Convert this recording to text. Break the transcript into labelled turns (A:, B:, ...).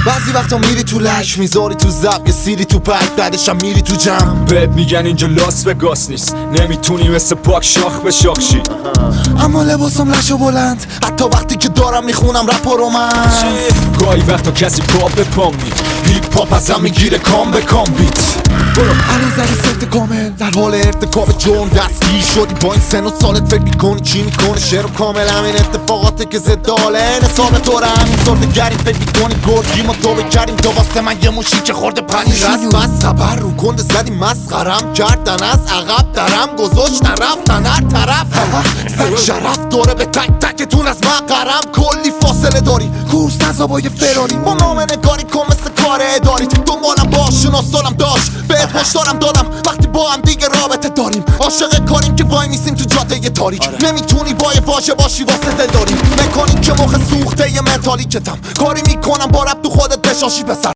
A: بعضی وقتا میری تو لک، میذاری تو زب یه سیری تو پک، بعدش هم میری تو جمع.
B: بهت میگن اینجا لاس وگاس نیست، نمیتونی مثل پاک شاخ به شاخ شی.
A: اما لباسم لشو بلند، حتی وقتی که دارم میخونم رپ و رومنس.
B: گاهی وقتا کسی پا به پام می هیپ هاپ ازم میگیره کام به کام بیت.
A: الان زدی سفت کامل در حال ارتکاب جرم دستگیر شدی. با این سن و سالت فکر میکنی چی میکنی؟ شعر کامل همین اتفاقاته که زد حاله نصاب طوره. همین سرده گریم فکر میکنی گرگیم و تو بکریم. تو واسه من یه موشی که خورده پنی رست بس خبر رو کنده زدی مسخرم کردن. از عقب درم گذاشتن رفتن هر طرف. زن شرف داره به تک تکتون از مقرم. کلی فاصله داری کورس نزا با یه فراری. با نامه نگاری کن مثل کار اداری. دنبالم باش شناسالم داشت بهت هشدارم دادم وقتی با هم دیگه رابطه داریم. عاشق کاریم که وای میسیم تو جاده تاریک. نمیتونی با یه واژه باشی واسه دل داریم. مکانیک که مخ سوخته یه منتالی کتم کاری میکنم با رب تو خودت بشاشی پسر.